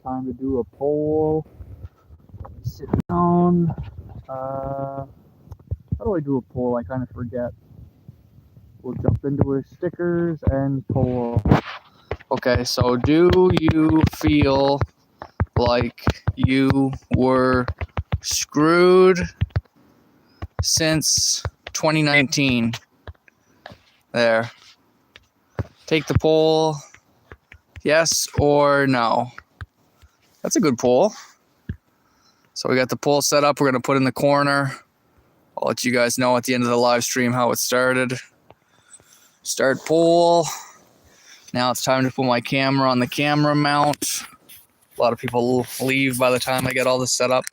Time to do a poll. Sit down. How do I do a poll? I kind of forget. We'll jump into our stickers and poll. Okay, so do you feel like you were screwed since 2019? There. Take the poll. Yes or no? That's a good poll. So we got the poll set up. We're going to put in the corner. I'll let you guys know at the end of the live stream how it started. Start poll. Now it's time to put my camera on the camera mount. A lot of people leave by the time I get all this set up.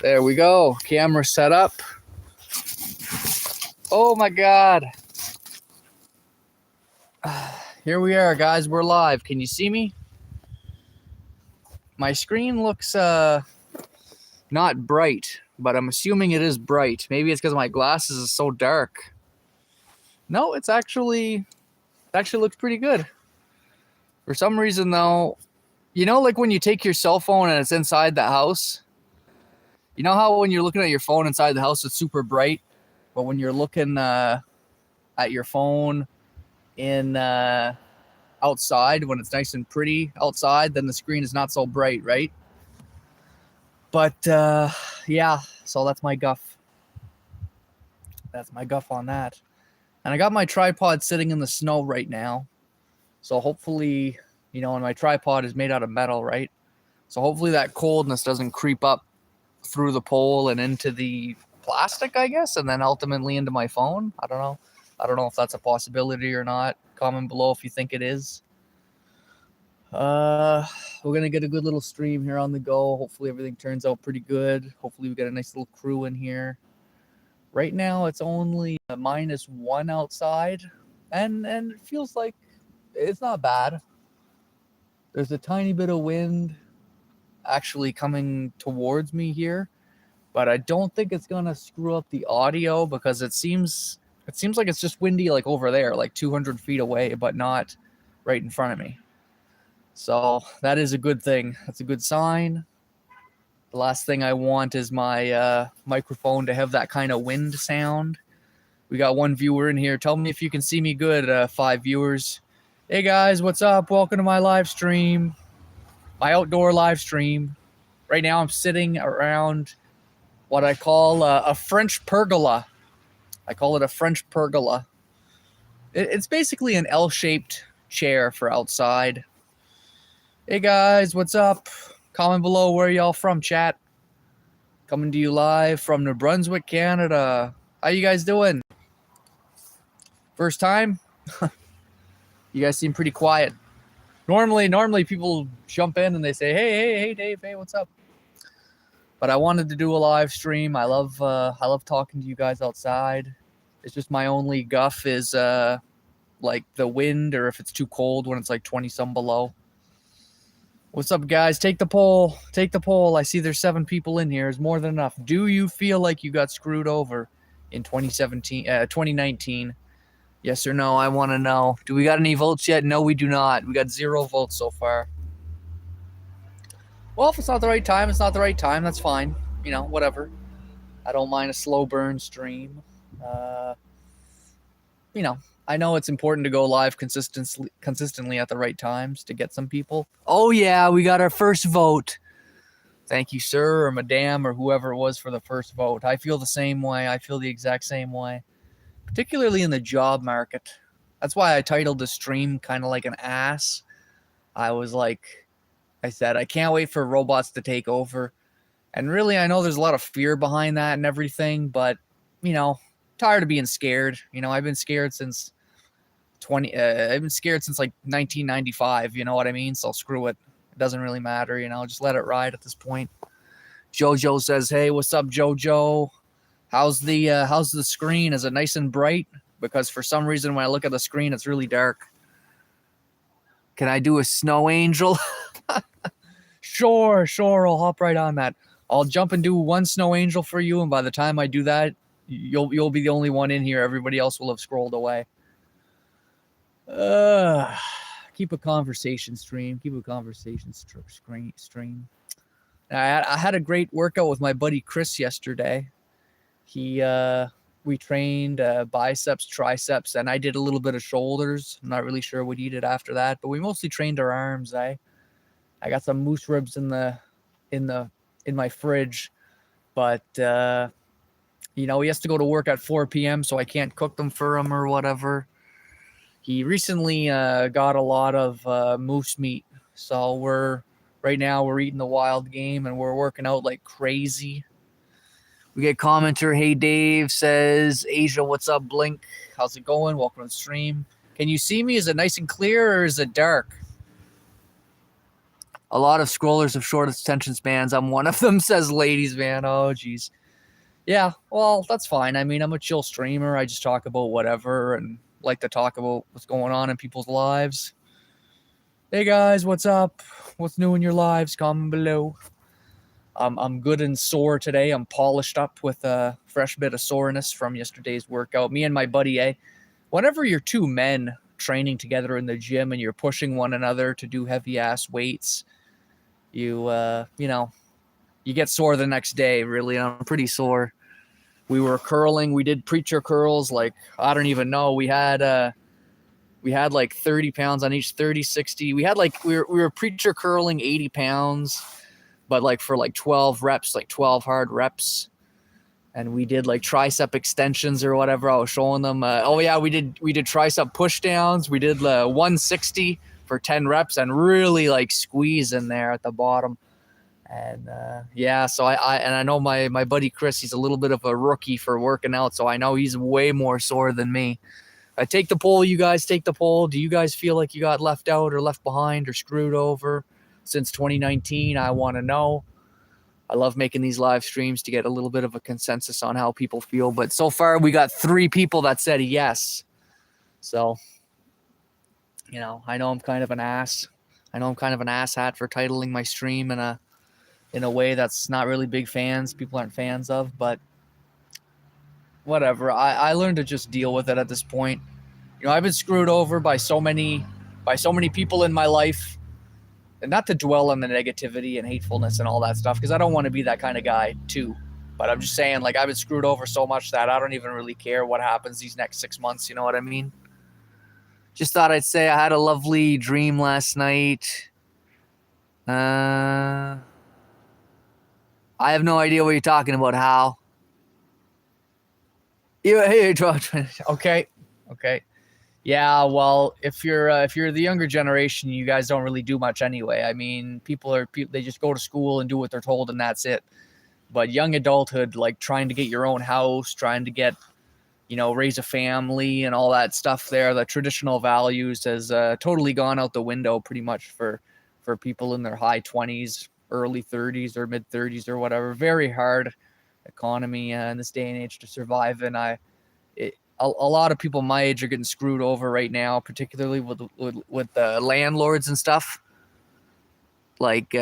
There we go. Camera set up. Oh my God. Here we are, guys. We're live. Can you see me? My screen looks not bright, but I'm assuming it is bright. Maybe it's because my glasses is so dark. No, it actually looks pretty good. For some reason, though, you know, like when you take your cell phone and it's inside the house. You know how when you're looking at your phone inside the house, it's super bright, but when you're looking at your phone in outside, when it's nice and pretty outside, then the screen is not so bright, right? But yeah, so that's my guff. That's my guff on that. And I got my tripod sitting in the snow right now. So hopefully, you know, and my tripod is made out of metal, right? So hopefully that coldness doesn't creep up through the pole and into the plastic, I guess, and then ultimately into my phone. I don't know. I don't know if that's a possibility or not. Comment below if you think it is. We're gonna get a good little stream here on the go. Hopefully everything turns out pretty good. Hopefully we got a nice little crew in here. Right now it's only -1 outside, and it feels like it's not bad. There's a tiny bit of wind actually coming towards me here, but I don't think it's gonna screw up the audio because it seems like it's just windy like over there, like 200 feet away, but not right in front of me. So that is a good thing. That's a good sign. The last thing I want is my microphone to have that kind of wind sound. We got one viewer in here. Tell me if you can see me good, 5 viewers. Hey guys, what's up? Welcome to my live stream. My outdoor live stream. Right now I'm sitting around what I call a French pergola. I call it a French pergola. It's basically an L-shaped chair for outside. Hey guys, what's up? Comment below where y'all from, chat. Coming to you live from New Brunswick, Canada. How you guys doing? First time? You guys seem pretty quiet. Normally people jump in and they say, hey, Dave, hey, what's up? But I wanted to do a live stream. I love talking to you guys outside. It's just my only guff is like the wind, or if it's too cold when it's like 20 some below. What's up, guys? Take the poll. Take the poll. I see there's 7 people in here. It's more than enough. Do you feel like you got screwed over in 2019? Yes or no? I want to know. Do we got any votes yet? No, we do not. We got 0 votes so far. Well, if it's not the right time, it's not the right time. That's fine. You know, whatever. I don't mind a slow burn stream. You know, I know it's important to go live consistently at the right times to get some people. Oh, yeah, we got our first vote. Thank you, sir, or madam, or whoever it was for the first vote. I feel the same way. I feel the exact same way, particularly in the job market. That's why I titled the stream kind of like an ass. I was like, I said, I can't wait for robots to take over. And really, I know there's a lot of fear behind that and everything, but, you know, tired of being scared. You know, I've been scared since like 1995, you know what I mean? So screw it. It doesn't really matter, you know, just let it ride at this point. Jojo says, hey, what's up, Jojo? How's the screen? Is it nice and bright? Because for some reason when I look at the screen, it's really dark. Can I do a snow angel? Sure, I'll hop right on that. I'll jump and do one snow angel for you, and by the time I do that, you'll be the only one in here. Everybody else will have scrolled away. keep a conversation stream. Keep a conversation stream. I had a great workout with my buddy Chris yesterday. We trained biceps, triceps, and I did a little bit of shoulders. I'm not really sure what he did after that, but we mostly trained our arms. I got some moose ribs in my fridge, but he has to go to work at 4 p.m., so I can't cook them for him or whatever. He recently got a lot of moose meat, so right now we're eating the wild game and we're working out like crazy. We get commenter, hey Dave, says, Asia, what's up, Blink? How's it going? Welcome to the stream. Can you see me? Is it nice and clear or is it dark? A lot of scrollers have short attention spans. I'm one of them, says Ladies Man. Oh, geez. Yeah, well, that's fine. I mean, I'm a chill streamer. I just talk about whatever and like to talk about what's going on in people's lives. Hey, guys, what's up? What's new in your lives? Comment below. I'm good and sore today. I'm polished up with a fresh bit of soreness from yesterday's workout. Me and my buddy, whenever you're two men training together in the gym and you're pushing one another to do heavy-ass weights, you get sore the next day, really. I'm pretty sore. We were curling. We did preacher curls. Like, I don't even know. We had like 30 pounds on each, 30, 60. We were preacher curling 80 pounds, but like for like 12 reps, like 12 hard reps. And we did like tricep extensions or whatever. I was showing them. We did tricep push downs. We did 160 for 10 reps and really like squeeze in there at the bottom. And so I know my buddy Chris, he's a little bit of a rookie for working out, so I know he's way more sore than me. I take the poll, you guys take the poll. Do you guys feel like you got left out or left behind or screwed over since 2019? I want to know. I love making these live streams to get a little bit of a consensus on how people feel, but so far we got 3 people that said yes. So, I know I'm kind of an ass. I know I'm kind of an asshat for titling my stream in a way that's not really people aren't fans of, but whatever. I learned to just deal with it at this point. I've been screwed over by so many people in my life, and not to dwell on the negativity and hatefulness and all that stuff, because I don't want to be that kind of guy too. But I'm just saying, like, I've been screwed over so much that I don't even really care what happens these next 6 months. You know what I mean? Just thought I'd say I had a lovely dream last night. I have no idea what you're talking about, Hal. Okay. Yeah, well, if you're the younger generation, you guys don't really do much anyway. I mean, they just go to school and do what they're told, and that's it. But young adulthood, like trying to get your own house, trying to get, raise a family and all that stuff there, the traditional values has totally gone out the window pretty much for people in their high 20s, early 30s or mid 30s or whatever. Very hard economy in this day and age to survive in. A lot of people my age are getting screwed over right now, particularly with the landlords and stuff. Like,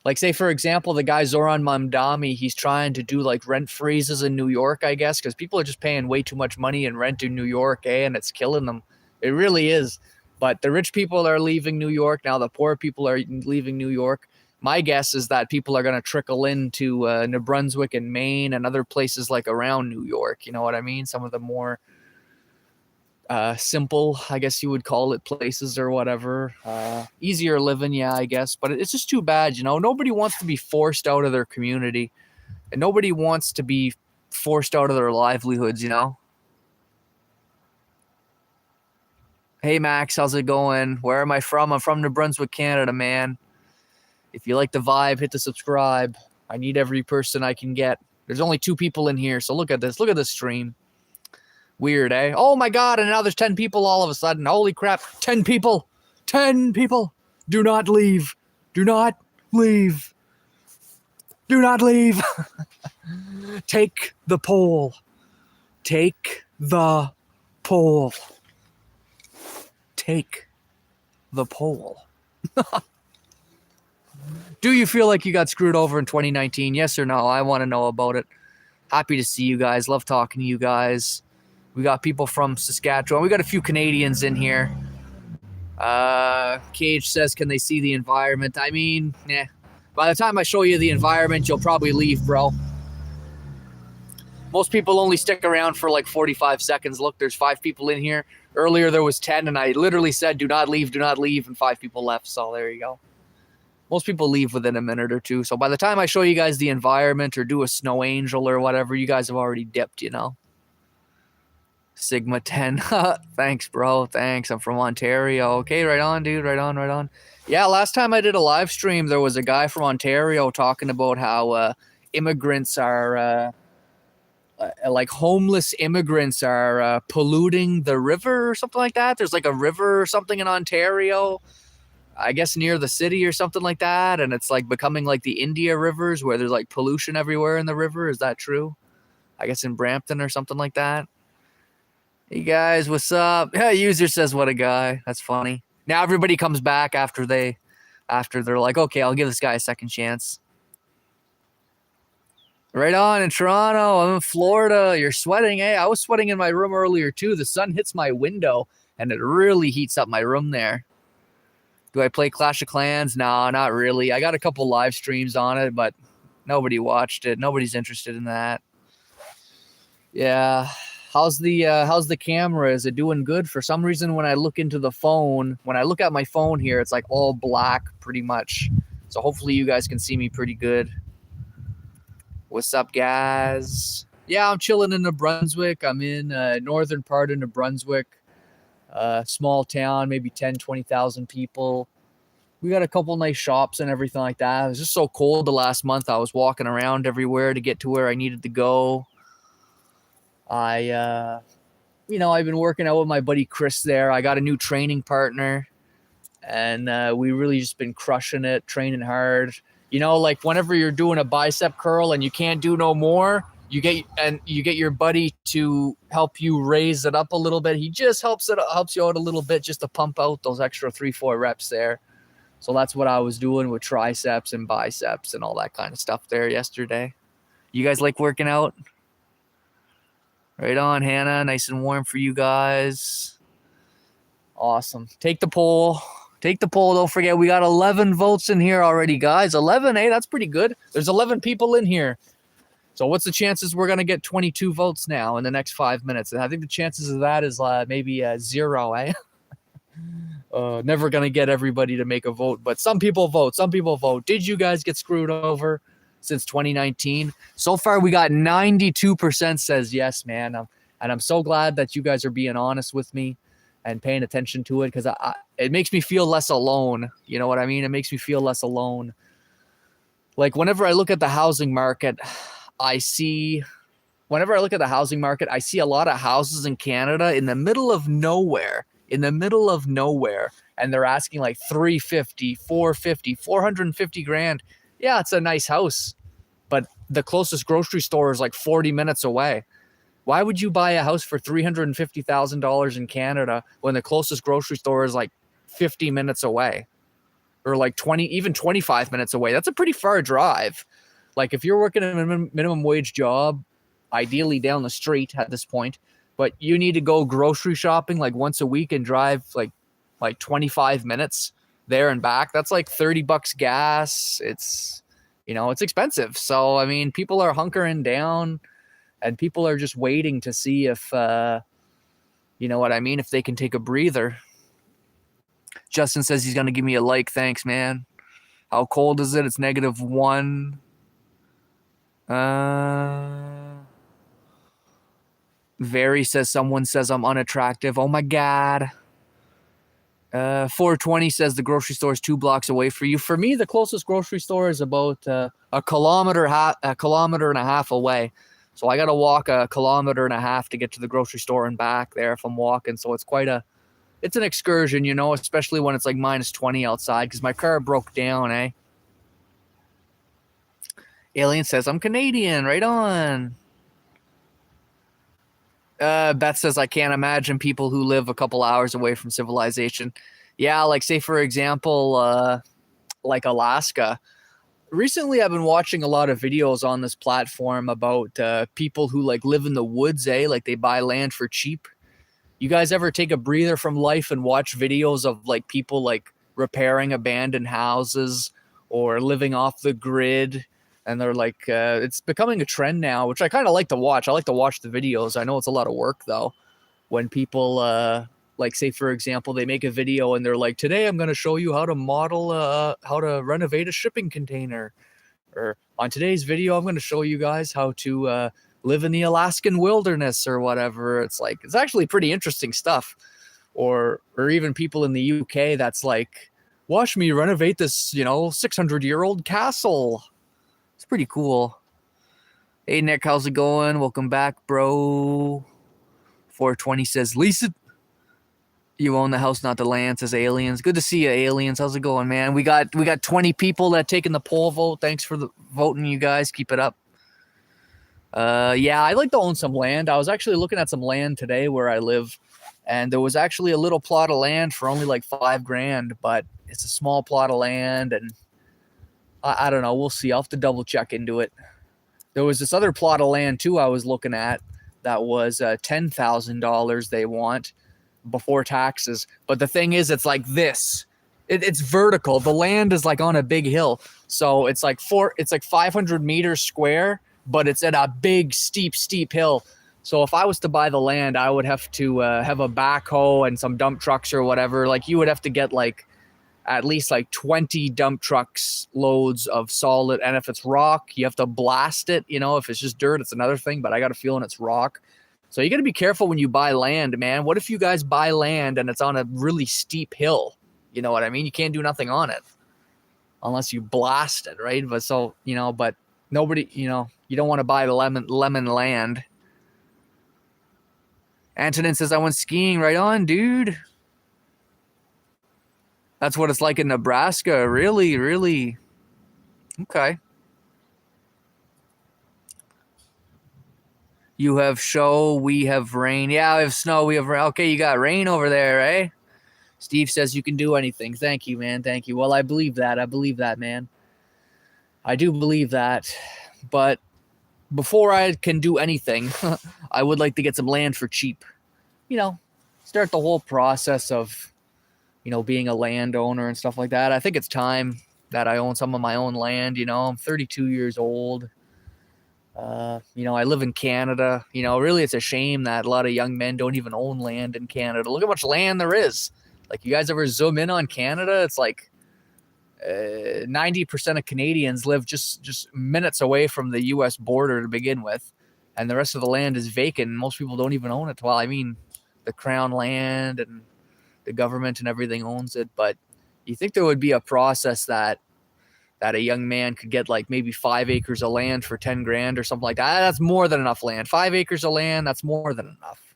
like say for example, the guy Zoran Mamdani, he's trying to do like rent freezes in New York, I guess, because people are just paying way too much money in rent in New York, and it's killing them. It really is. But the rich people are leaving New York now. The poor people are leaving New York. My guess is that people are going to trickle into New Brunswick and Maine and other places like around New York. You know what I mean? Some of the more simple, I guess you would call it, places or whatever. Easier living, yeah, I guess. But it's just too bad, Nobody wants to be forced out of their community. And nobody wants to be forced out of their livelihoods, Hey, Max, how's it going? Where am I from? I'm from New Brunswick, Canada, man. If you like the vibe, hit the subscribe. I need every person I can get. There's only 2 people in here, so look at this. Look at this stream. Weird, eh? Oh, my God, and now there's 10 people all of a sudden. Holy crap. 10 people. 10 people. Do not leave. Do not leave. Do not leave. Take the poll. Take the poll. Take the poll. Do you feel like you got screwed over in 2019? Yes or no? I want to know about it. Happy to see you guys. Love talking to you guys. We got people from Saskatchewan. We got a few Canadians in here. Cage says, can they see the environment? I mean, yeah. By the time I show you the environment, you'll probably leave, bro. Most people only stick around for like 45 seconds. Look, there's 5 people in here. Earlier there was 10, and I literally said, do not leave, and 5 people left. So there you go. Most people leave within a minute or two. So by the time I show you guys the environment or do a snow angel or whatever, you guys have already dipped, you know. Sigma 10. Thanks, bro. Thanks. I'm from Ontario. Okay, right on, dude. Right on, right on. Yeah, last time I did a live stream, there was a guy from Ontario talking about how immigrants are, like homeless immigrants are polluting the river or something like that. There's like a river or something in Ontario, I guess near the city or something like that. And it's like becoming like the India rivers where there's like pollution everywhere in the river. Is that true? I guess in Brampton or something like that. Hey guys, what's up? Yeah, user says, what a guy. That's funny. Now everybody comes back after they're like, okay, I'll give this guy a second chance. Right on in Toronto. I'm in Florida. You're sweating, eh? I was sweating in my room earlier too. The sun hits my window and it really heats up my room there. Do I play Clash of Clans? No, not really. I got a couple live streams on it, but nobody watched it. Nobody's interested in that. Yeah. How's the camera? Is it doing good? For some reason, when I look into the phone, when I look at my phone here, it's like all black pretty much. So hopefully you guys can see me pretty good. What's up, guys? Yeah, I'm chilling in New Brunswick. I'm in northern part of New Brunswick. Small town, maybe 10, 20,000 people. We got a couple nice shops and everything like that. It was just so cold the last month. I was walking around everywhere to get to where I needed to go. I've been working out with my buddy Chris there. I got a new training partner, and we really just been crushing it, training hard. You know, like whenever you're doing a bicep curl and you can't do no more, you get your buddy to help you raise it up a little bit. He just helps you out a little bit just to pump out those extra 3-4 reps there. So that's what I was doing with triceps and biceps and all that kind of stuff there yesterday. You guys like working out? Right on, Hannah. Nice and warm for you guys. Awesome. Take the poll. Take the poll. Don't forget, we got 11 votes in here already, guys. 11, eh? That's pretty good. There's 11 people in here. So what's the chances we're going to get 22 votes now in the next 5 minutes? And I think the chances of that is maybe 0, eh? Never going to get everybody to make a vote, but some people vote. Some people vote. Did you guys get screwed over since 2019? So far, we got 92% says yes, man. And I'm so glad that you guys are being honest with me and paying attention to it, because it makes me feel less alone. You know what I mean? It makes me feel less alone. Like whenever I look at the housing market, I see a lot of houses in Canada in the middle of nowhere, and they're asking like 350, 450, 450 grand. Yeah, it's a nice house, but the closest grocery store is like 40 minutes away. Why would you buy a house for $350,000 in Canada when the closest grocery store is like 50 minutes away, or like 25 minutes away? That's a pretty far drive. Like if you're working a minimum wage job, ideally down the street at this point, but you need to go grocery shopping like once a week and drive like 25 minutes there and back. That's like $30 gas. It's expensive. So, I mean, people are hunkering down and people are just waiting to see if, you know what I mean? If they can take a breather. Justin says he's going to give me a like. Thanks, man. How cold is it? It's -1. Very says someone says I'm unattractive. Oh my God. 420 says the grocery store is 2 blocks away for you. For me, the closest grocery store is about a kilometer and a half away. So I got to walk a kilometer and a half to get to the grocery store and back there if I'm walking. So it's it's an excursion, you know, especially when it's like -20 outside because my car broke down, eh? Alien says, I'm Canadian. Right on. Beth says, I can't imagine people who live a couple hours away from civilization. Yeah, like say, for example, like Alaska. recently I've been watching a lot of videos on this platform about people who like live in the woods, like they buy land for cheap. You guys ever take a breather from life and watch videos of like people like repairing abandoned houses or living off the grid? And they're like, it's becoming a trend now, which I kind of like to watch. I like to watch the videos. I know it's a lot of work though. When people, like say for example, they make a video and they're like, today I'm going to show you how to model, how to renovate a shipping container. Or on today's video, I'm going to show you guys how to live in the Alaskan wilderness or whatever. It's like, it's actually pretty interesting stuff. Or even people in the UK that's like, watch me renovate this, 600-year-old castle. It's pretty cool. Hey, Nick, how's it going? Welcome back, bro. 420 says, Lisa, you own the house, not the land, says Aliens. Good to see you, Aliens. How's it going, man? We got 20 people that taken the poll vote. Thanks for the voting, you guys. Keep it up. Yeah, I'd like to own some land. I was actually looking at some land today where I live, and there was actually a little plot of land for only like $5,000, but it's a small plot of land, and I don't know. We'll see. I'll have to double check into it. There was this other plot of land too I was looking at that was $10,000 they want before taxes. But the thing is, it's like this. It's vertical. The land is like on a big hill. So it's like 500 meters square, but it's at a big, steep hill. So if I was to buy the land, I would have to have a backhoe and some dump trucks or whatever. Like you would have to get like at least like 20 dump trucks loads of solid. And if it's rock, you have to blast it. If it's just dirt, it's another thing, but I got a feeling it's rock. So you got to be careful when you buy land, man. What if you guys buy land and it's on a really steep hill? You know what I mean? You can't do nothing on it unless you blast it, right? But so, but nobody, you don't want to buy the lemon land. Antonin says, I went skiing. Right on, dude. That's what it's like in Nebraska. Really, really. Okay. You have show, we have rain. Yeah, we have snow, we have rain. Okay, you got rain over there, eh? Steve says you can do anything. Thank you, man. Thank you. Well, I believe that. I believe that, man. I do believe that. But before I can do anything, I would like to get some land for cheap. Start the whole process of, being a landowner and stuff like that. I think it's time that I own some of my own land. I'm 32 years old. I live in Canada. Really, it's a shame that a lot of young men don't even own land in Canada. Look how much land there is. Like, you guys ever zoom in on Canada? It's like 90% of Canadians live just minutes away from the U.S. border to begin with, and the rest of the land is vacant. Most people don't even own it. Well, I mean, the crown land and the government and everything owns it. But you think there would be a process that a young man could get like maybe 5 acres of land for $10,000 or something like that? That's more than enough land. 5 acres of land, that's more than enough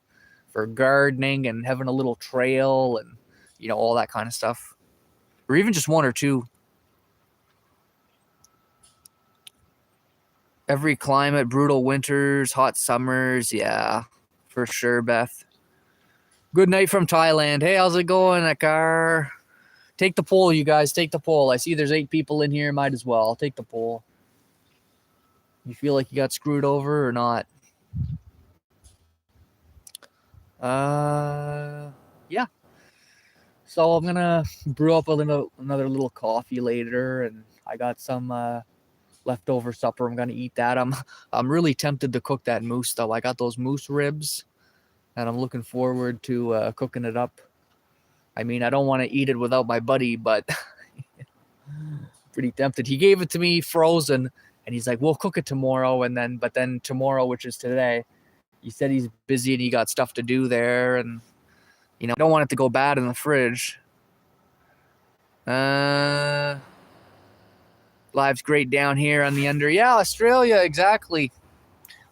for gardening and having a little trail and, all that kind of stuff. Or even just 1 or 2. Every climate, brutal winters, hot summers. Yeah, for sure, Beth. Good night from Thailand. Hey, how's it going, Akar? Take the poll, you guys. Take the poll. I see there's 8 people in here. Might as well. Take the poll. You feel like you got screwed over or not? Yeah. So I'm going to brew up another little coffee later, and I got some leftover supper. I'm going to eat that. I'm really tempted to cook that moose, though. I got those moose ribs, and I'm looking forward to cooking it up. I mean, I don't want to eat it without my buddy, but pretty tempted. He gave it to me frozen, and he's like, we'll cook it tomorrow. But then tomorrow, which is today, he said he's busy and he got stuff to do there. And, I don't want it to go bad in the fridge. Life's great down here on the under. Yeah, Australia, exactly.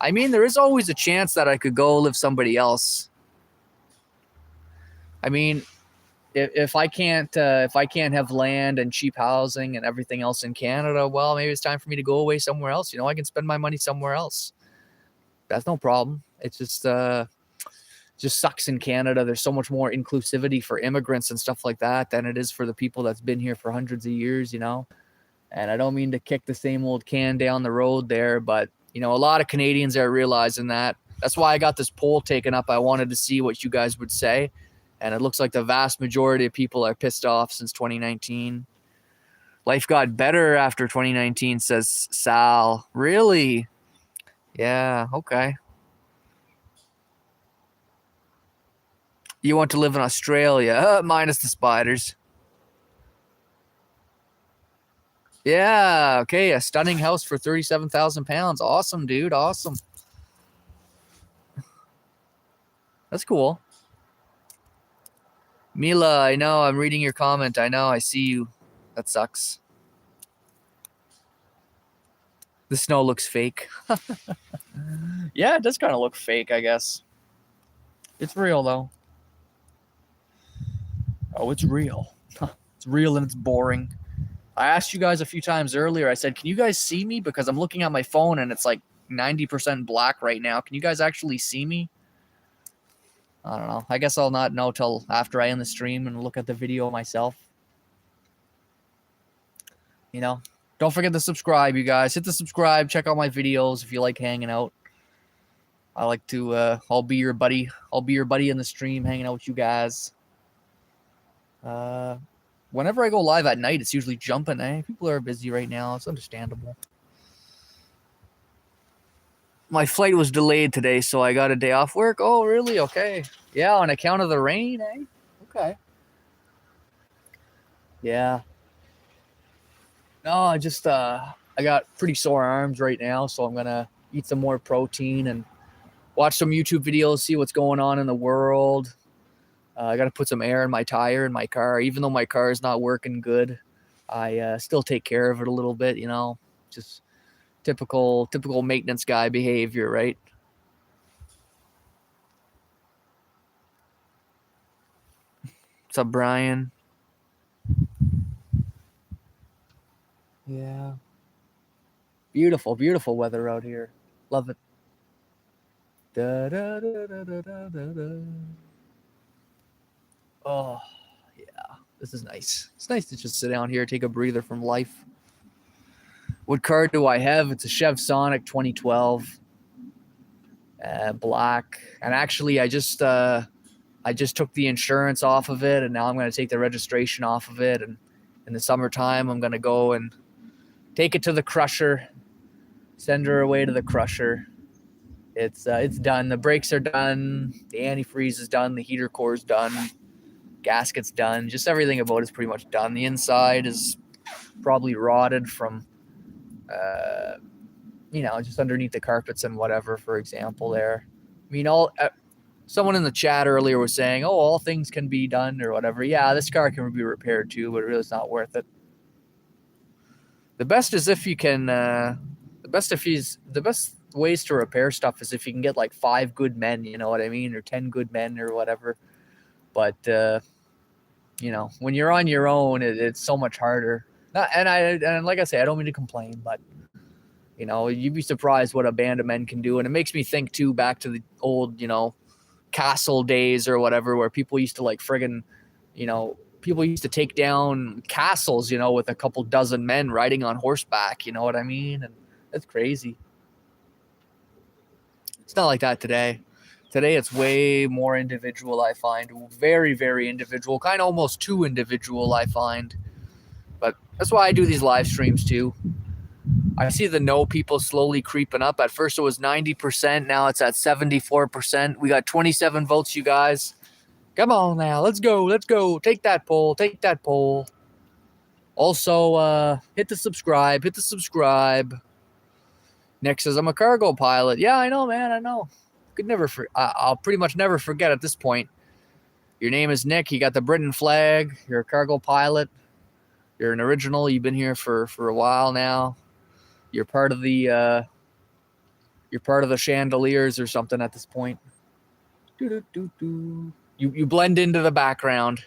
I mean, there is always a chance that I could go live somebody else. I mean, if I can't have land and cheap housing and everything else in Canada, well, maybe it's time for me to go away somewhere else. I can spend my money somewhere else. That's no problem. It's just sucks in Canada. There's so much more inclusivity for immigrants and stuff like that than it is for the people that's been here for hundreds of years. And I don't mean to kick the same old can down the road there, but, you know, a lot of Canadians are realizing that. That's why I got this poll taken up. I wanted to see what you guys would say. And it looks like the vast majority of people are pissed off since 2019. Life got better after 2019, says Sal. Really? Yeah, okay. You want to live in Australia, minus the spiders. Yeah, okay, a stunning house for 37,000 pounds. Awesome, dude, awesome. That's cool. Mila, I know, I'm reading your comment. I know, I see you. That sucks. The snow looks fake. Yeah, it does kind of look fake, I guess. It's real, though. Oh, it's real. It's real and it's boring. I asked you guys a few times earlier. I said, can you guys see me? Because I'm looking at my phone and it's like 90% black right now. Can you guys actually see me? I don't know. I guess I'll not know till after I end the stream and look at the video myself. You know, don't forget to subscribe, you guys. Hit the subscribe. Check out my videos if you like hanging out. I like to, I'll be your buddy. I'll be your buddy in the stream, hanging out with you guys. Whenever I go live at night, it's usually jumping. People are busy right now. It's understandable. My flight was delayed today, so I got a day off work. Oh, really? Okay. Yeah, on account of the rain, eh? Okay. Yeah. No, I just, I got pretty sore arms right now, so I'm going to eat some more protein and watch some YouTube videos, see what's going on in the world. I got to put some air in my tire in my car. Even though my car is not working good, I still take care of it a little bit, you know, just typical maintenance guy behavior, right? What's up, Brian? Yeah. Beautiful, beautiful weather out here. Love it. Da, da, da, da, da, da, da. Oh, yeah. This is nice. It's nice to just sit down here, take a breather from life. What car do I have? It's a Chev Sonic 2012. Black. And actually, I just took the insurance off of it, and now I'm going to take the registration off of it. And in the summertime, I'm going to go and take it to the crusher, send her away to the crusher. It's done. The brakes are done. The antifreeze is done. The heater core is done. Gasket's done. Just everything about it's pretty much done. The inside is probably rotted from, you know, just underneath the carpets and whatever, for example, there. I mean, someone in the chat earlier was saying, oh, all things can be done or whatever. Yeah, this car can be repaired too, but really it's not worth it. The best is if you can, the best ways to repair stuff is if you can get like 5 good men, you know what I mean? Or 10 good men or whatever. But, you know, when you're on your own, it's so much harder. And like I say, I don't mean to complain, but, you know, you'd be surprised what a band of men can do. And it makes me think, too, back to the old, you know, castle days or whatever, where people used to like friggin', you know, people used to take down castles, you know, with a couple dozen men riding on horseback, you know what I mean? And that's crazy. It's not like that today. Today, it's way more individual, I find. Very, very individual. Kind of almost too individual, I find. But that's why I do these live streams, too. I see the no people slowly creeping up. At first, it was 90%. Now it's at 74%. We got 27 votes, you guys. Come on now. Let's go. Let's go. Take that poll. Take that poll. Also, hit the subscribe. Hit the subscribe. Nick says, I'm a cargo pilot. Yeah, I know, man. I know. Could never. I'll pretty much never forget at this point. Your name is Nick. You got the Britain flag. You're a cargo pilot. You're an original. You've been here for a while now. You're part of the chandeliers or something at this point. You blend into the background.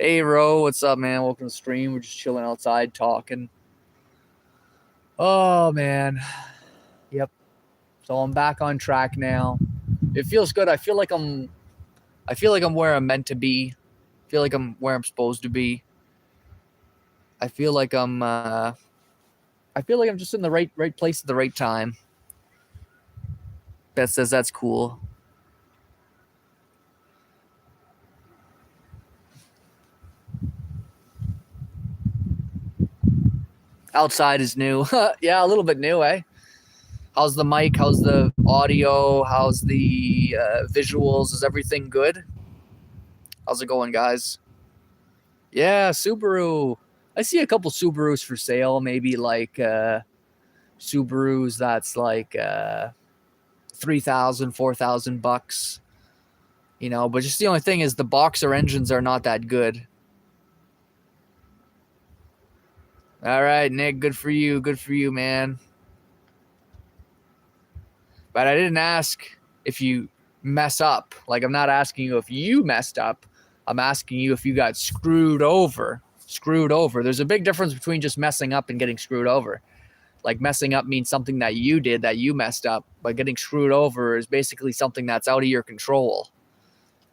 Hey, Ro, what's up, man? Welcome to the stream. We're just chilling outside talking. Oh, man. Yep. So I'm back on track now. It feels good. I feel like I'm where I'm meant to be. I feel like I'm where I'm supposed to be. I feel like I'm just in the right place at the right time. Beth says that's cool. Outside is new. Yeah, a little bit new, eh? How's the mic? How's the audio? How's the visuals? Is everything good? How's it going, guys? Yeah, Subaru. I see a couple Subarus for sale. Maybe like Subarus that's like $3,000, $4,000. You know, but just the only thing is the boxer engines are not that good. All right, Nick, good for you. Good for you, man. But I didn't ask if you mess up. Like, I'm not asking you if you messed up. I'm asking you if you got screwed over. Screwed over. There's a big difference between just messing up and getting screwed over. Like, messing up means something that you did, that you messed up. But getting screwed over is basically something that's out of your control.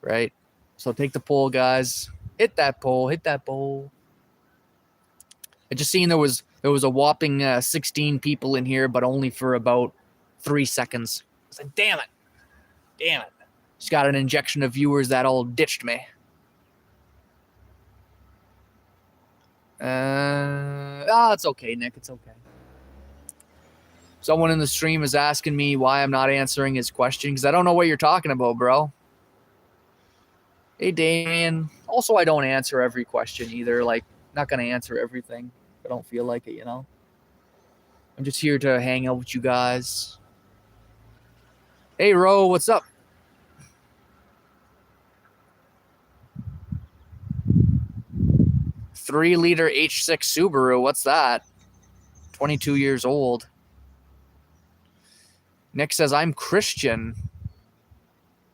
Right? So take the poll, guys. Hit that poll. Hit that poll. I just seen there was a whopping 16 people in here, but only for about 3 seconds. I was like, damn it. Just got an injection of viewers that all ditched me. It's okay, Nick. It's okay. Someone in the stream is asking me why I'm not answering his question because I don't know what you're talking about, bro. Hey, Damien. Also, I don't answer every question either. Like, not going to answer everything. I don't feel like it, you know? I'm just here to hang out with you guys. Hey, Ro, what's up? Three-liter H6 Subaru. What's that? 22 years old. Nick says, I'm Christian.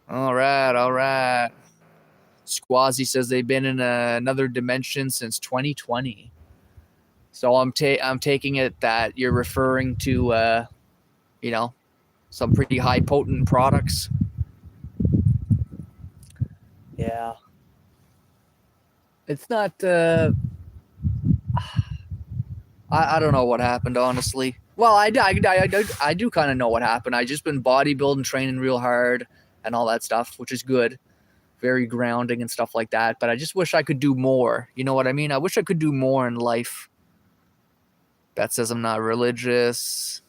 All right. Squazzy says they've been in another dimension since 2020. So I'm taking it that you're referring to, some pretty high potent products. Yeah. It's not, I don't know what happened, honestly. Well, I do kind of know what happened. I just been bodybuilding, training real hard and all that stuff, which is good. Very grounding and stuff like that. But I just wish I could do more. You know what I mean? I wish I could do more in life. That says I'm not religious.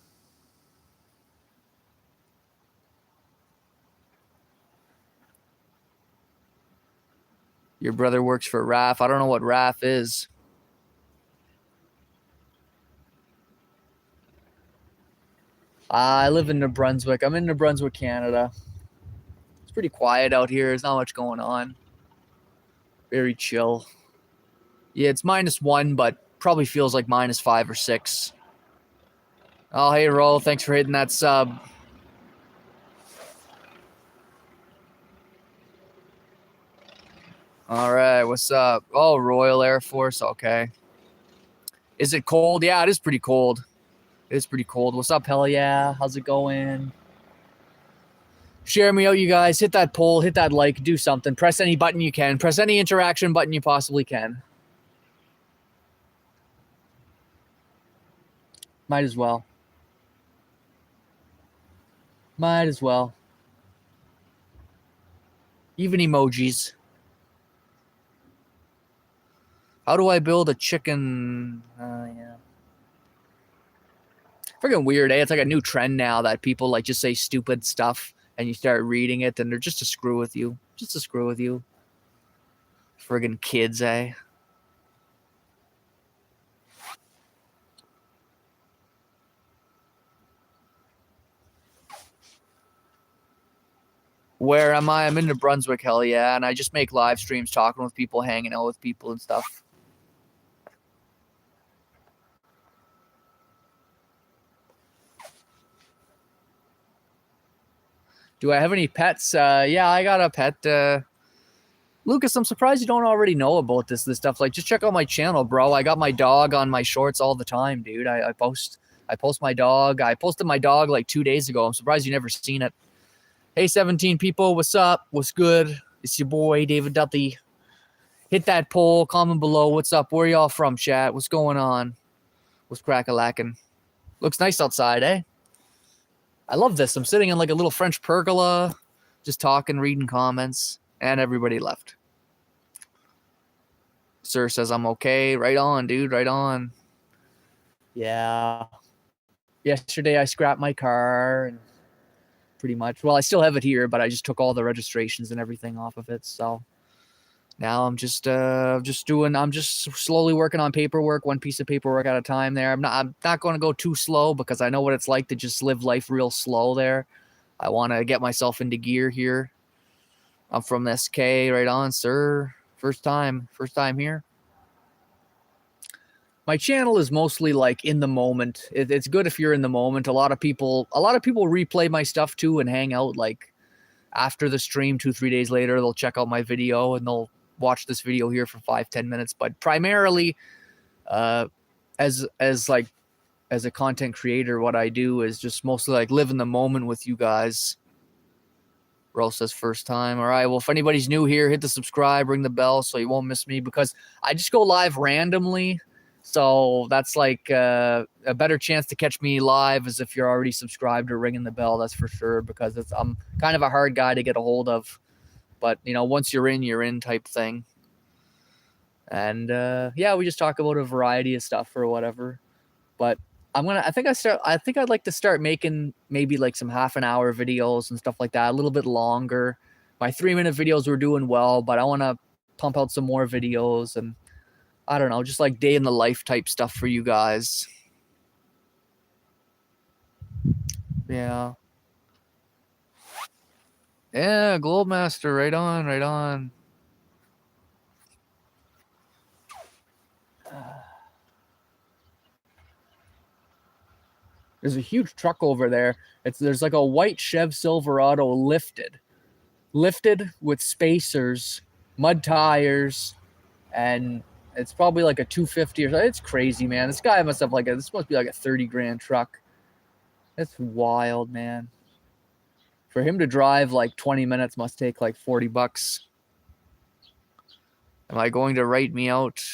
Your brother works for RAF. I don't know what RAF is. I live in New Brunswick. I'm in New Brunswick, Canada. It's pretty quiet out here. There's not much going on. Very chill. Yeah, it's -1, but probably feels like -5 or 6. Oh, hey, Ro. Thanks for hitting that sub. All right, what's up? Oh, Royal Air Force. Okay. Is it cold? Yeah, it is pretty cold. It is pretty cold. What's up, hell yeah? How's it going? Share me out, you guys. Hit that poll. Hit that like. Do something. Press any button you can. Press any interaction button you possibly can. Might as well. Might as well. Even emojis. How do I build a chicken? Yeah. Freaking weird, eh? It's like a new trend now that people like just say stupid stuff and you start reading it and they're just to screw with you. Just to screw with you. Friggin' kids, eh? Where am I? I'm in New Brunswick, hell yeah. And I just make live streams talking with people, hanging out with people and stuff. Do I have any pets? Yeah, I got a pet. Lucas, I'm surprised you don't already know about this stuff. Like, just check out my channel, bro. I got my dog on my shorts all the time, dude. I post my dog. I posted my dog like 2 days ago. I'm surprised you never seen it. Hey, 17 people, what's up? What's good? It's your boy, David Duthie. Hit that poll, comment below. What's up? Where y'all from, chat? What's going on? What's crack-a-lackin'? Looks nice outside, eh? I love this. I'm sitting in like a little French pergola, just talking, reading comments, and everybody left. Sir says I'm okay. Right on, dude. Right on. Yeah. Yesterday I scrapped my car and pretty much. Well, I still have it here, but I just took all the registrations and everything off of it. So now I'm just slowly working on paperwork, one piece of paperwork at a time there. I'm not going to go too slow because I know what it's like to just live life real slow there. I want to get myself into gear here. I'm from SK, right on, sir. First time here. My channel is mostly like in the moment. It's good if you're in the moment. A lot of people replay my stuff too and hang out like after the stream 2-3 days later. They'll check out my video and they'll watch this video here for 5-10 minutes. But primarily, as a content creator, what I do is just mostly like live in the moment with you guys. Rose says first time. All right. Well, if anybody's new here, hit the subscribe, ring the bell so you won't miss me because I just go live randomly. So that's like a better chance to catch me live is if you're already subscribed or ringing the bell. That's for sure because I'm kind of a hard guy to get a hold of. But, you know, once you're in type thing. And, yeah, we just talk about a variety of stuff or whatever. But I think I'd like to start making maybe like some half an hour videos and stuff like that, a little bit longer. My 3-minute videos were doing well, but I want to pump out some more videos and I don't know, just like day in the life type stuff for you guys. Yeah. Yeah, Globemaster, right on, right on. There's a huge truck over there. There's like a white Chev Silverado lifted with spacers, mud tires, and it's probably like a 250 or something. It's crazy, man. This guy must have this must be like a 30 grand truck. That's wild, man. For him to drive like 20 minutes must take like $40. Am I going to write me out?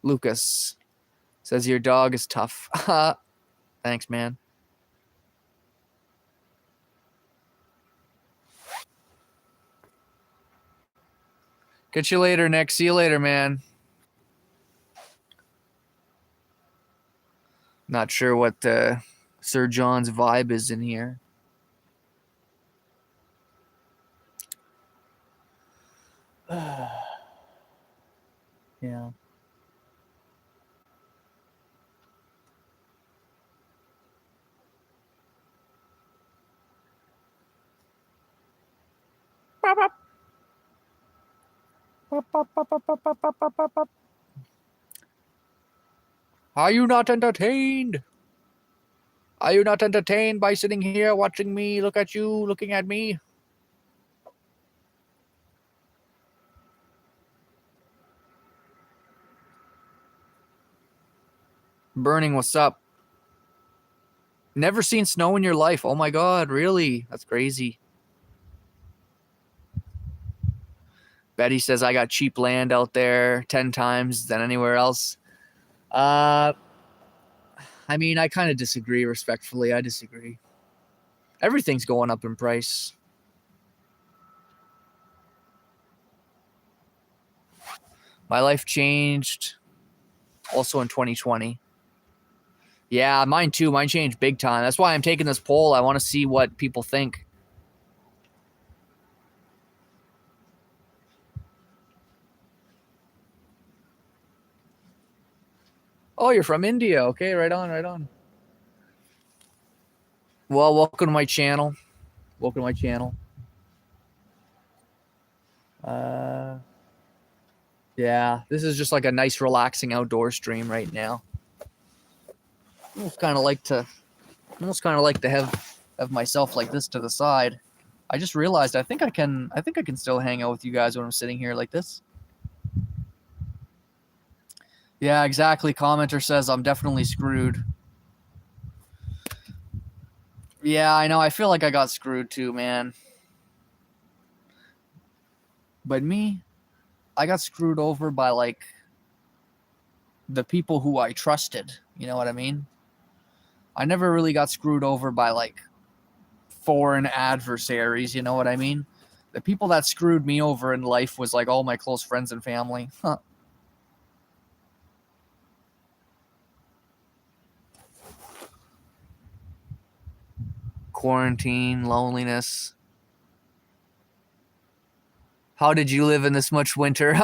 Lucas says your dog is tough. Thanks, man. Catch you later, Nick. See you later, man. Not sure what Sir John's vibe is in here. Yeah. Are you not entertained? Are you not entertained by sitting here watching me look at you, looking at me? Burning, what's up? Never seen snow in your life. Oh my God, really? That's crazy. Betty says I got cheap land out there 10 times than anywhere else. I mean, I kind of disagree respectfully. I disagree. Everything's going up in price. My life changed also in 2020. Yeah, mine too. Mine changed big time. That's why I'm taking this poll. I want to see what people think. Oh, you're from India. Okay, right on, right on. Well, welcome to my channel. Welcome to my channel. Yeah, this is just like a nice relaxing outdoor stream right now. Almost kind of like to have myself like this to the side. I just realized I think I can still hang out with you guys when I'm sitting here like this. Yeah, exactly. Commenter says I'm definitely screwed. Yeah, I know. I feel like I got screwed too, man. But me, I got screwed over by like the people who I trusted. You know what I mean? I never really got screwed over by like foreign adversaries. You know what I mean? The people that screwed me over in life was like all my close friends and family. Huh. Quarantine, loneliness. How did you live in this much winter?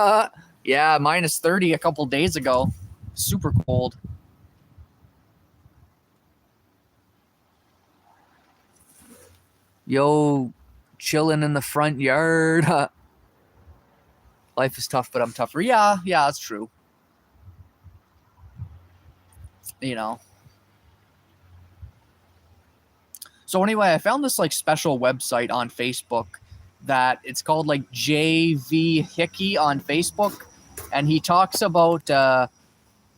Yeah, minus 30 a couple days ago. Super cold. Yo, chilling in the front yard. Life is tough, but I'm tougher. Yeah, that's true. You know. So anyway, I found this like special website on Facebook that it's called like JV Hickey on Facebook, and he talks about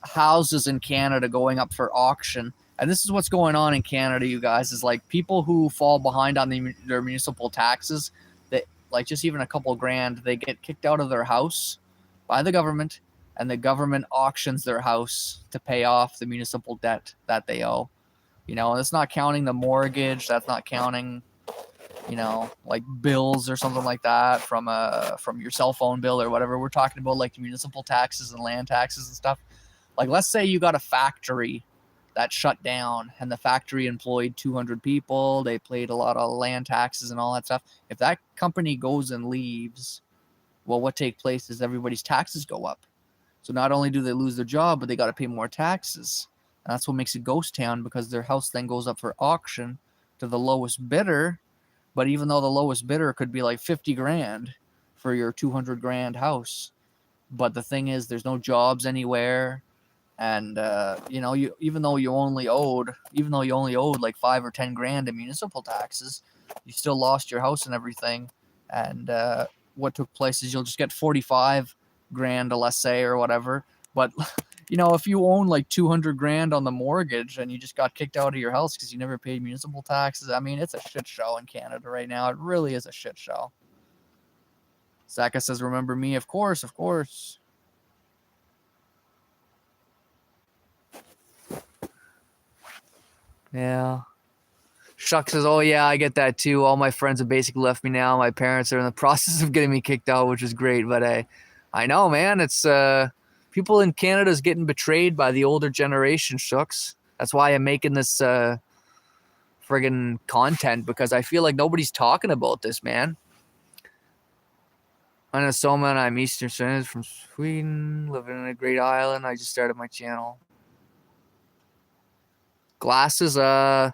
houses in Canada going up for auction. And this is what's going on in Canada, you guys, is like people who fall behind on their municipal taxes, that like just even a couple grand, they get kicked out of their house by the government, and the government auctions their house to pay off the municipal debt that they owe. You know, and it's not counting the mortgage. That's not counting, you know, like bills or something like that from your cell phone bill or whatever. We're talking about like municipal taxes and land taxes and stuff. Like, let's say you got a factory that shut down and the factory employed 200 people. They paid a lot of land taxes and all that stuff. If that company goes and leaves, well, what takes place is everybody's taxes go up. So not only do they lose their job, but they got to pay more taxes. And that's what makes it ghost town, because their house then goes up for auction to the lowest bidder. But even though the lowest bidder could be like 50 grand for your 200 grand house, but the thing is, there's no jobs anywhere. And, you know, even though you only owed like 5 or 10 grand in municipal taxes, you still lost your house and everything. And what took place is you'll just get 45 grand, let's say, or whatever. But, you know, if you own like 200 grand on the mortgage and you just got kicked out of your house because you never paid municipal taxes, I mean, it's a shit show in Canada right now. It really is a shit show. Zaka says, remember me? Of course, of course. Yeah. Shuck says, oh yeah, I get that too. All my friends have basically left me now. My parents are in the process of getting me kicked out, which is great. But I know, man, it's people in Canada is getting betrayed by the older generation, Shucks. That's why I'm making this friggin' content, because I feel like nobody's talking about this, man. I'm Soma, and I'm Eastern Standard from Sweden, living in a great island. I just started my channel. Glasses, you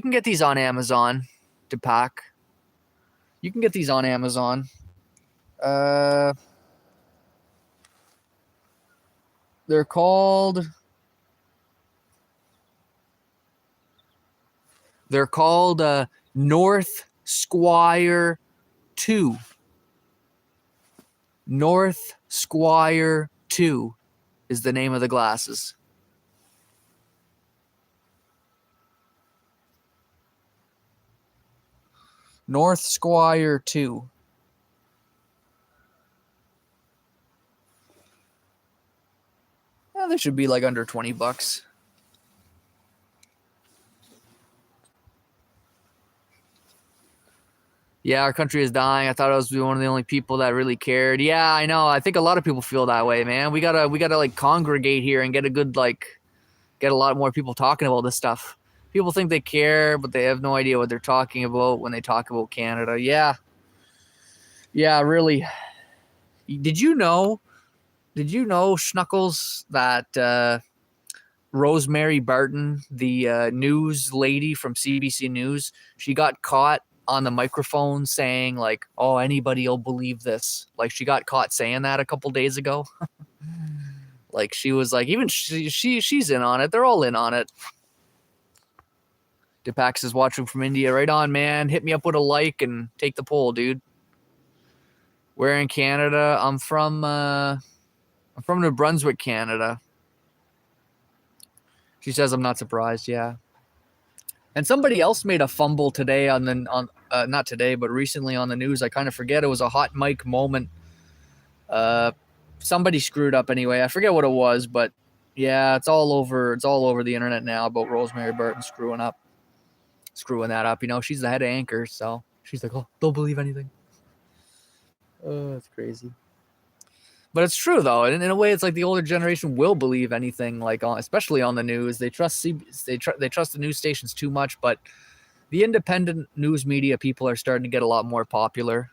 can get these on Amazon to pack. You can get these on Amazon. They're called North Squire 2. North Squire 2 is the name of the glasses. North Squire 2. Yeah, they should be like under $20. Yeah, our country is dying. I thought I was one of the only people that really cared. Yeah, I know. I think a lot of people feel that way, man. We gotta like congregate here and get a lot more people talking about this stuff. People think they care, but they have no idea what they're talking about when they talk about Canada. Yeah, really. Did you know, Schnuckles, that Rosemary Barton, the news lady from CBC News, she got caught on the microphone saying like, oh, anybody will believe this. Like, she got caught saying that a couple days ago. Like, she was like, even she's in on it. They're all in on it. Depax is watching from India. Right on, man. Hit me up with a like and take the poll, dude. Where in Canada? I'm from New Brunswick, Canada. She says I'm not surprised. Yeah. And somebody else made a fumble today not today, but recently on the news. I kind of forget. It was a hot mic moment. Somebody screwed up anyway. I forget what it was, but yeah, it's all over. It's all over the internet now about Rosemary Burton screwing that up. You know, she's the head anchor, so she's like, oh, don't believe anything. Oh, that's crazy. But it's true though, and in a way, it's like the older generation will believe anything, like especially on the news. They trust they trust the news stations too much, but the independent news media people are starting to get a lot more popular.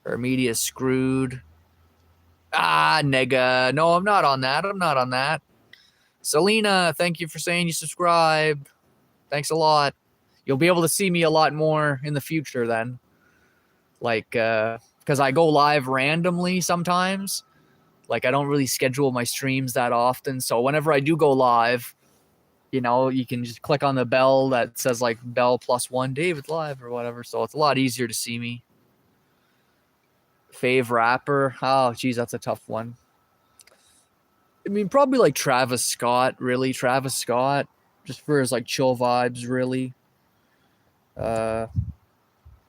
Our media is screwed. Ah, nega. No, I'm not on that. I'm not on that. Selena, thank you for saying you subscribe. Thanks a lot. You'll be able to see me a lot more in the future then. Like, because I go live randomly sometimes. Like, I don't really schedule my streams that often. So whenever I do go live, you know, you can just click on the bell that says like bell +1 David live or whatever. So it's a lot easier to see me. Fave rapper. Oh, geez, that's a tough one. I mean, probably like Travis Scott, really. Travis Scott, just for his like chill vibes, really. I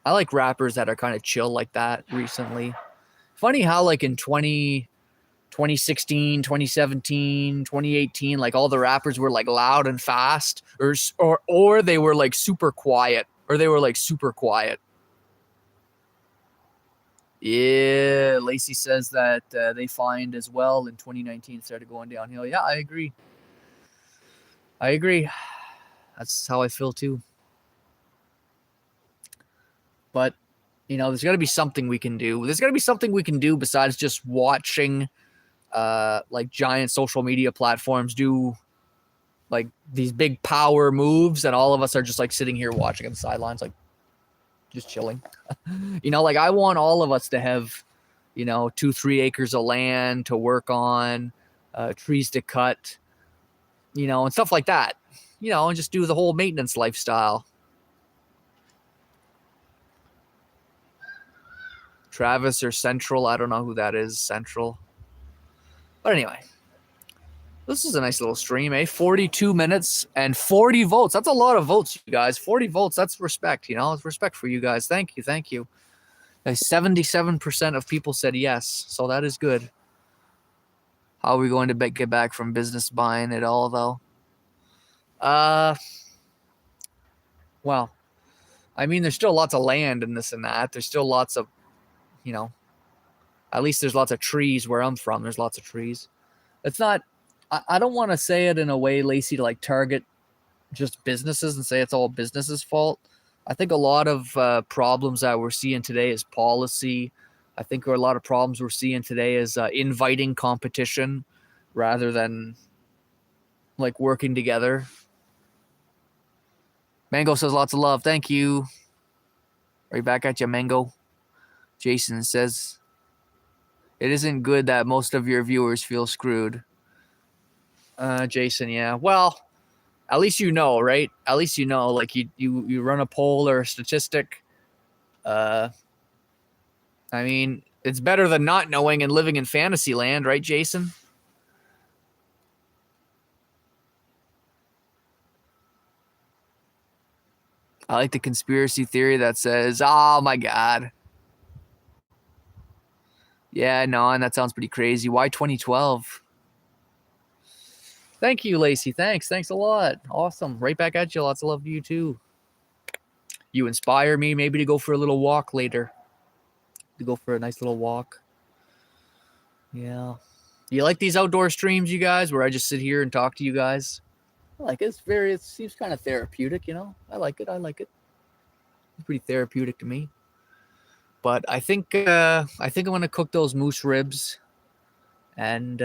like rappers that are kind of chill like that recently. Funny how like in 2016, 2017, 2018, like all the rappers were like loud and fast, or they were like super quiet, Yeah, Lacey says that they find as well in 2019 started going downhill. Yeah, I agree. That's how I feel too. But, you know, there's got to be something we can do. There's got to be something we can do besides just watching like giant social media platforms do like these big power moves, and all of us are just like sitting here watching on the sidelines, like just chilling. You know, like I want all of us to have, you know, 2-3 acres of land to work on, trees to cut, you know, and stuff like that, you know, and just do the whole maintenance lifestyle. Travis or Central, I don't know who that is, Central. But anyway, this is a nice little stream, eh? 42 minutes and 40 votes. That's a lot of votes, you guys. 40 votes, that's respect, you know? It's respect for you guys. Thank you, thank you. 77% of people said yes, so that is good. How are we going to get back from business buying it all, though? Well, I mean, there's still lots of land and this and that. There's still lots of, you know, at least there's lots of trees where I'm from. There's lots of trees. It's not, I don't want to say it in a way, Lacey, to like target just businesses and say it's all businesses' fault. I think a lot of problems that we're seeing today is policy. I think a lot of problems we're seeing today is inviting competition rather than like working together. Mango says lots of love. Thank you. Right back at you, Mango. Jason says, it isn't good that most of your viewers feel screwed. Jason, yeah. Well, at least you know, right? At least you know, like you run a poll or a statistic. I mean, it's better than not knowing and living in fantasy land, right, Jason? I like the conspiracy theory that says, oh my God. Yeah, no, and that sounds pretty crazy. Why 2012? Thank you, Lacey. Thanks a lot. Awesome. Right back at you. Lots of love to you too. You inspire me maybe to go for a little walk later. To go for a nice little walk. Yeah. You like these outdoor streams, you guys, where I just sit here and talk to you guys? I like it. It seems kind of therapeutic, you know? I like it. It's pretty therapeutic to me. But I think I'm gonna cook those moose ribs. And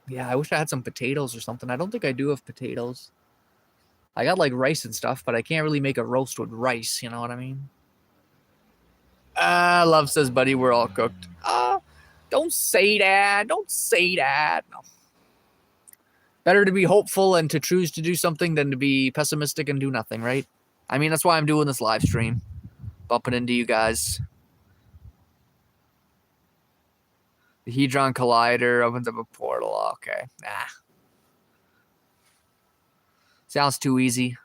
yeah, I wish I had some potatoes or something. I don't think I do have potatoes. I got like rice and stuff, but I can't really make a roast with rice, you know what I mean? Love says, buddy, we're all cooked. Don't say that. Don't say that. No. Better to be hopeful and to choose to do something than to be pessimistic and do nothing, right? I mean, that's why I'm doing this live stream. Bumping into you guys. The Hedron Collider opens up a portal. Okay. Nah. Sounds too easy.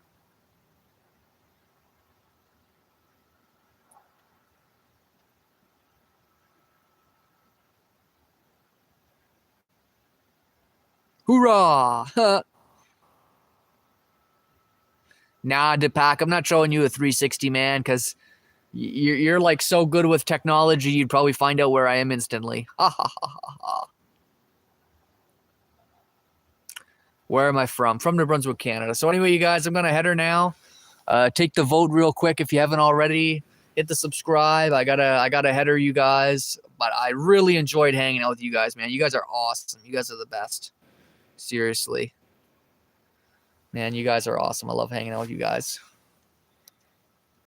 Hoorah! Nah, Deepak, I'm not showing you a 360, man, because you're like so good with technology, you'd probably find out where I am instantly. Ha ha ha ha ha. Where am I from? From New Brunswick, Canada. So anyway, you guys, I'm going to head her now. Take the vote real quick if you haven't already. Hit the subscribe. I gotta header you guys. But I really enjoyed hanging out with you guys, man. You guys are awesome. You guys are the best. Seriously. Man, you guys are awesome. I love hanging out with you guys.